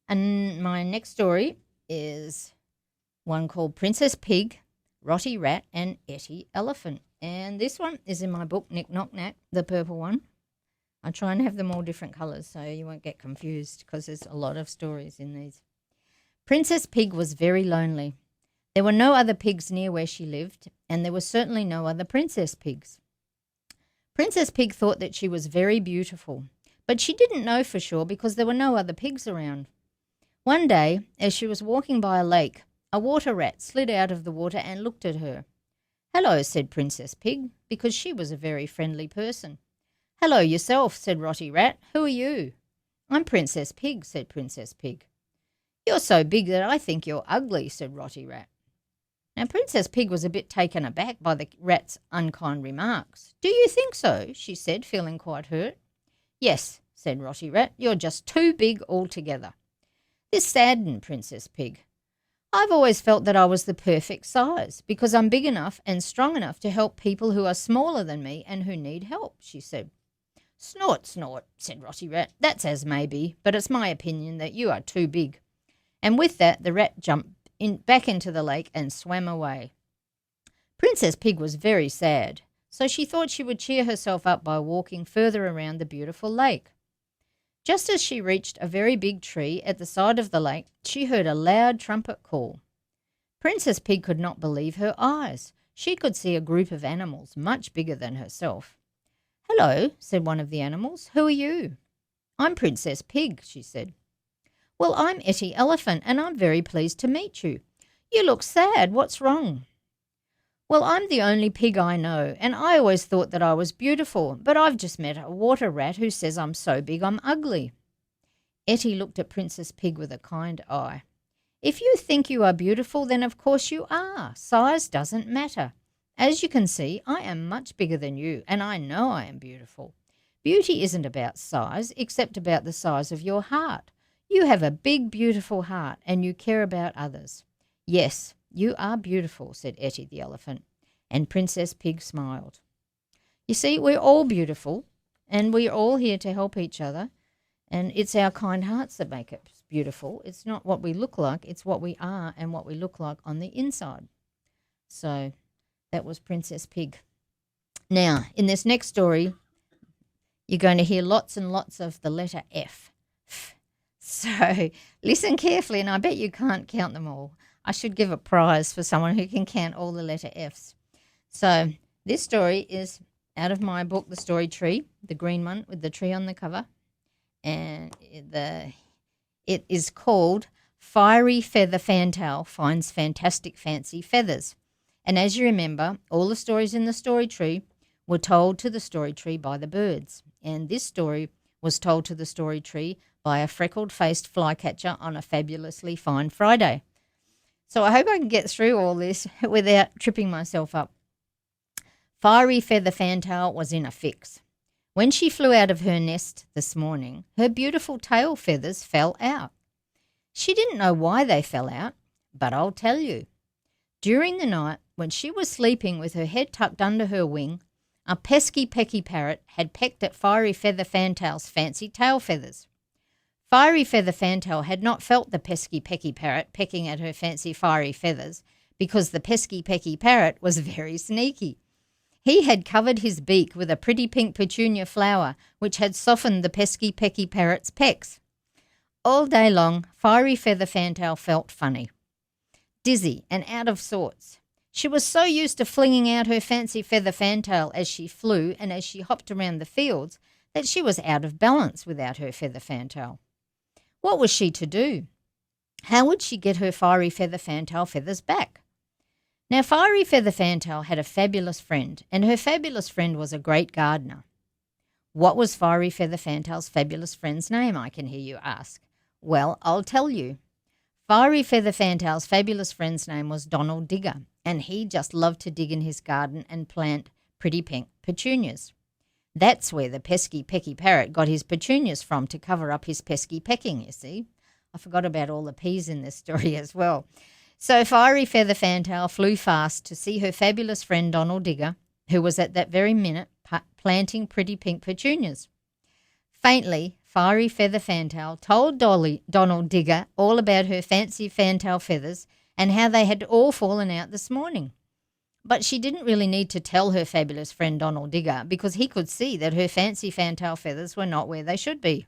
And my next story is one called Princess Pig, Rotty Rat, and Etty Elephant. And this one is in my book, Nick Knock Knack, the purple one. I try and have them all different colours so you won't get confused because there's a lot of stories in these. Princess Pig was very lonely. There were no other pigs near where she lived, and there were certainly no other princess pigs. Princess Pig thought that she was very beautiful, but she didn't know for sure because there were no other pigs around. One day, as she was walking by a lake, a water rat slid out of the water and looked at her. "Hello," said Princess Pig, because she was a very friendly person. "Hello yourself," said Rotty Rat. "Who are you?" "I'm Princess Pig," said Princess Pig. "You're so big that I think you're ugly," said Rotty Rat. Now, Princess Pig was a bit taken aback by the rat's unkind remarks. "Do you think so?" she said, feeling quite hurt. "Yes," said Rotty Rat, "you're just too big altogether." This saddened Princess Pig. "I've always felt that I was the perfect size because I'm big enough and strong enough to help people who are smaller than me and who need help," she said. "Snort, snort," said Rotty Rat. "That's as may be, but it's my opinion that you are too big." And with that, the rat jumped back into the lake and swam away. Princess Pig was very sad, so she thought she would cheer herself up by walking further around the beautiful lake. Just as she reached a very big tree at the side of the lake, she heard a loud trumpet call. Princess Pig could not believe her eyes. She could see a group of animals much bigger than herself. "Hello," said one of the animals. "Who are you?" "I'm Princess Pig," she said. "Well, I'm Etty Elephant, and I'm very pleased to meet you. You look sad. What's wrong?" "Well, I'm the only pig I know, and I always thought that I was beautiful, but I've just met a water rat who says I'm so big I'm ugly." Etty looked at Princess Pig with a kind eye. "If you think you are beautiful, then of course you are. Size doesn't matter. As you can see, I am much bigger than you, and I know I am beautiful. Beauty isn't about size, except about the size of your heart. You have a big, beautiful heart, and you care about others." "Yes, you are beautiful," said Etty the elephant, and Princess Pig smiled. You see, we're all beautiful, and we're all here to help each other, and it's our kind hearts that make us beautiful. It's not what we look like, it's what we are and what we look like on the inside. So that was Princess Pig. Now, in this next story, you're going to hear lots and lots of the letter F. So listen carefully, and I bet you can't count them all. I should give a prize for someone who can count all the letter Fs. So this story is out of my book, The Story Tree, the green one with the tree on the cover. And it is called Fiery Feather Fantail Finds Fantastic Fancy Feathers. And as you remember, all the stories in the story tree were told to the story tree by the birds. And this story was told to the story tree by a freckled-faced flycatcher on a fabulously fine Friday. So I hope I can get through all this without tripping myself up. Fiery Feather Fantail was in a fix. When she flew out of her nest this morning, her beautiful tail feathers fell out. She didn't know why they fell out, but I'll tell you. During the night, when she was sleeping with her head tucked under her wing, a pesky pecky parrot had pecked at Fiery Feather Fantail's fancy tail feathers. Fiery Feather Fantail had not felt the pesky pecky parrot pecking at her fancy fiery feathers because the pesky pecky parrot was very sneaky. He had covered his beak with a pretty pink petunia flower which had softened the pesky pecky parrot's pecks. All day long, Fiery Feather Fantail felt funny, dizzy and out of sorts. She was so used to flinging out her fancy feather fantail as she flew and as she hopped around the fields that she was out of balance without her feather fantail. What was she to do? How would she get her Fiery Feather Fantail feathers back? Now, Fiery Feather Fantail had a fabulous friend, and her fabulous friend was a great gardener. What was Fiery Feather Fantail's fabulous friend's name, I can hear you ask? Well, I'll tell you. Fiery Feather Fantail's fabulous friend's name was Donald Digger, and he just loved to dig in his garden and plant pretty pink petunias. That's where the pesky pecky parrot got his petunias from to cover up his pesky pecking, you see. I forgot about all the P's in this story as well. So Fiery Feather Fantail flew fast to see her fabulous friend Donald Digger, who was at that very minute planting pretty pink petunias. Faintly, Fiery Feather Fantail told Donald Digger all about her fancy fantail feathers and how they had all fallen out this morning. But she didn't really need to tell her fabulous friend Donald Digger because he could see that her fancy fantail feathers were not where they should be.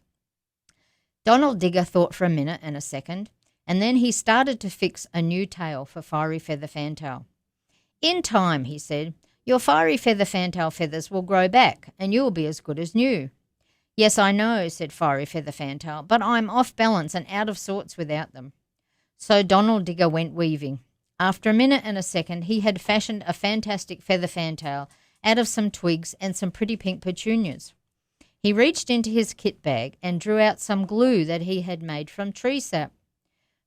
Donald Digger thought for a minute and a second, and then he started to fix a new tail for Fiery Feather Fantail. In time, he said, your Fiery Feather Fantail feathers will grow back and you will be as good as new. Yes, I know, said Fiery Feather Fantail, but I'm off balance and out of sorts without them. So Donald Digger went weaving. After a minute and a second, he had fashioned a fantastic feather fantail out of some twigs and some pretty pink petunias. He reached into his kit bag and drew out some glue that he had made from tree sap.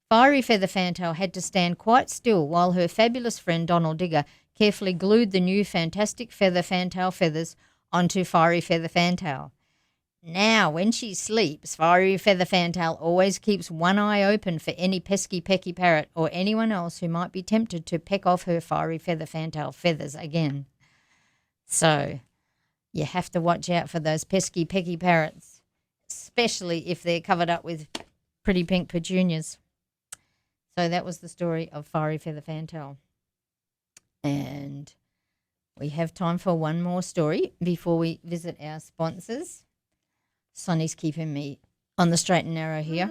Fiery Feather Fantail had to stand quite still while her fabulous friend Donald Digger carefully glued the new fantastic feather fantail feathers onto Fiery Feather Fantail. Now, when she sleeps, Fiery Feather Fantail always keeps one eye open for any pesky pecky parrot or anyone else who might be tempted to peck off her Fiery Feather Fantail feathers again. So, you have to watch out for those pesky pecky parrots, especially if they're covered up with pretty pink petunias. So that was the story of Fiery Feather Fantail. And we have time for one more story before we visit our sponsors. Sonny's keeping me on the straight and narrow here.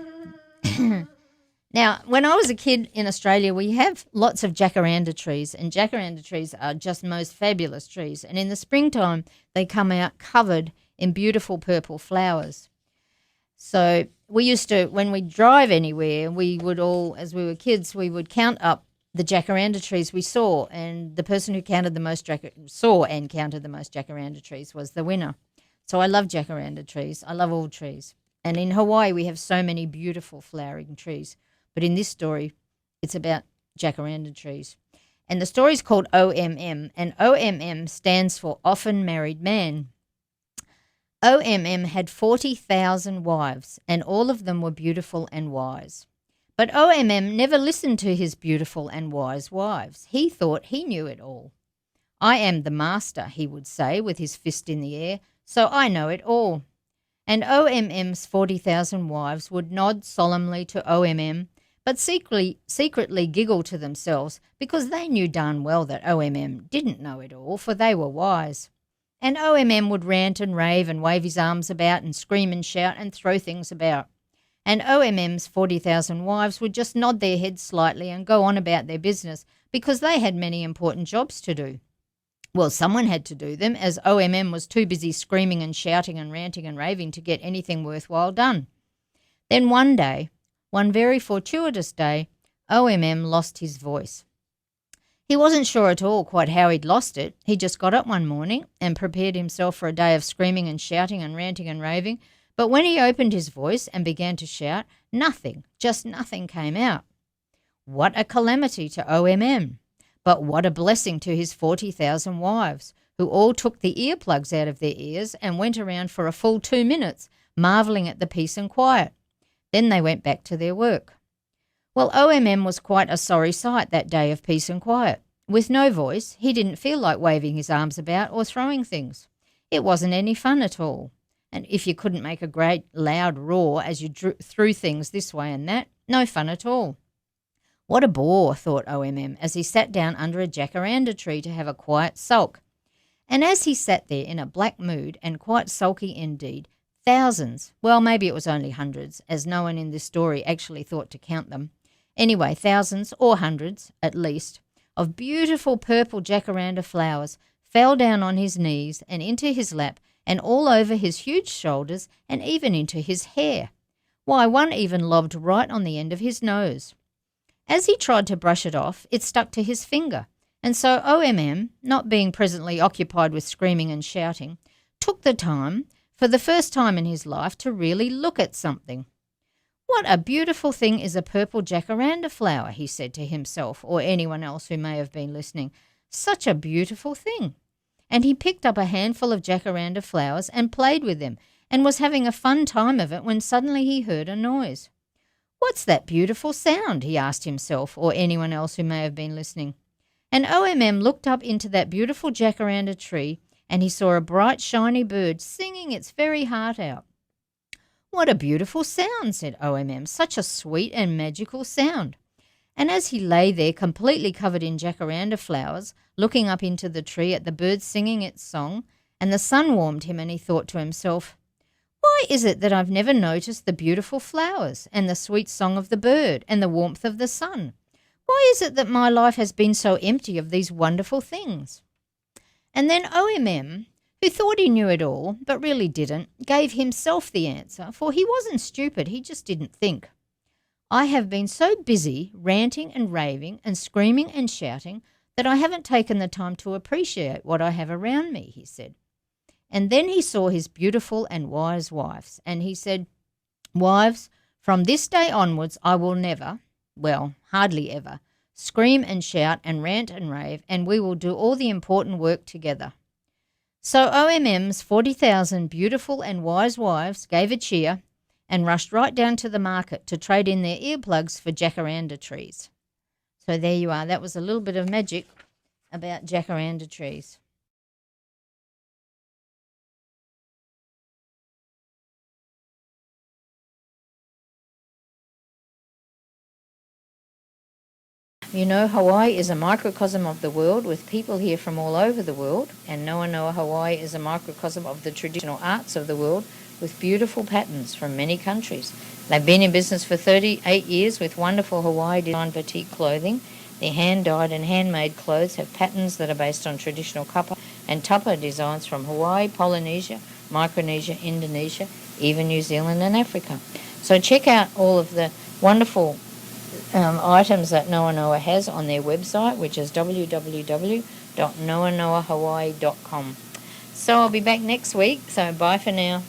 Now, when I was a kid in Australia, we have lots of jacaranda trees, and jacaranda trees are just most fabulous trees. And in the springtime, they come out covered in beautiful purple flowers. So we used to, when we drive anywhere, we would all, as we were kids, we would count up the jacaranda trees we saw, and the person who counted the most jacaranda trees was the winner. So I love jacaranda trees. I love all trees. And in Hawaii, we have so many beautiful flowering trees. But in this story, it's about jacaranda trees. And the story is called OMM, and OMM stands for Often Married Man. OMM had 40,000 wives, and all of them were beautiful and wise. But OMM never listened to his beautiful and wise wives. He thought he knew it all. I am the master, he would say with his fist in the air, so I know it all. And OMM's 40,000 wives would nod solemnly to OMM, but secretly giggle to themselves because they knew darn well that OMM didn't know it all, for they were wise. And OMM would rant and rave and wave his arms about and scream and shout and throw things about. And OMM's 40,000 wives would just nod their heads slightly and go on about their business because they had many important jobs to do. Well, someone had to do them, as OMM was too busy screaming and shouting and ranting and raving to get anything worthwhile done. Then one day, one very fortuitous day, OMM lost his voice. He wasn't sure at all quite how he'd lost it. He just got up one morning and prepared himself for a day of screaming and shouting and ranting and raving, but when he opened his voice and began to shout, nothing, just nothing came out. What a calamity to OMM! But what a blessing to his 40,000 wives, who all took the earplugs out of their ears and went around for a full 2 minutes, marvelling at the peace and quiet. Then they went back to their work. Well, OMM was quite a sorry sight that day of peace and quiet. With no voice, he didn't feel like waving his arms about or throwing things. It wasn't any fun at all. And if you couldn't make a great loud roar as you threw things this way and that, no fun at all. What a bore, thought OMM, as he sat down under a jacaranda tree to have a quiet sulk. And as he sat there in a black mood and quite sulky indeed, thousands, well, maybe it was only hundreds, as no one in this story actually thought to count them. Anyway, thousands, or hundreds at least, of beautiful purple jacaranda flowers fell down on his knees and into his lap and all over his huge shoulders and even into his hair. Why, one even lobbed right on the end of his nose. As he tried to brush it off, it stuck to his finger, and so OMM, not being presently occupied with screaming and shouting, took the time, for the first time in his life, to really look at something. What a beautiful thing is a purple jacaranda flower, he said to himself or anyone else who may have been listening. Such a beautiful thing. And he picked up a handful of jacaranda flowers and played with them and was having a fun time of it when suddenly he heard a noise. What's that beautiful sound? He asked himself or anyone else who may have been listening. And OMM looked up into that beautiful jacaranda tree and he saw a bright shiny bird singing its very heart out. "What a beautiful sound," said OMM. "Such a sweet and magical sound." And as he lay there completely covered in jacaranda flowers, looking up into the tree at the bird singing its song, and the sun warmed him, and he thought to himself, "Why is it that I've never noticed the beautiful flowers and the sweet song of the bird and the warmth of the sun? Why is it that my life has been so empty of these wonderful things?" And then OMM, who thought he knew it all but really didn't, gave himself the answer, for he wasn't stupid, he just didn't think. "I have been so busy ranting and raving and screaming and shouting that I haven't taken the time to appreciate what I have around me," he said. And then he saw his beautiful and wise wives, and he said, "Wives, from this day onwards I will never, well, hardly ever, scream and shout and rant and rave, and we will do all the important work together." So OMM's 40,000 beautiful and wise wives gave a cheer and rushed right down to the market to trade in their earplugs for jacaranda trees. So there you are. That was a little bit of magic about jacaranda trees. You know, Hawaii is a microcosm of the world with people here from all over the world, and Noa Noa Hawaii is a microcosm of the traditional arts of the world with beautiful patterns from many countries. They've been in business for 38 years with wonderful Hawaii designed batik clothing. Their hand-dyed and handmade clothes have patterns that are based on traditional kapa and tapa designs from Hawaii, Polynesia, Micronesia, Indonesia, even New Zealand and Africa. So check out all of the wonderful items that Noa Noa has on their website, which is www.noanoahawaii.com. So I'll be back next week, so bye for now.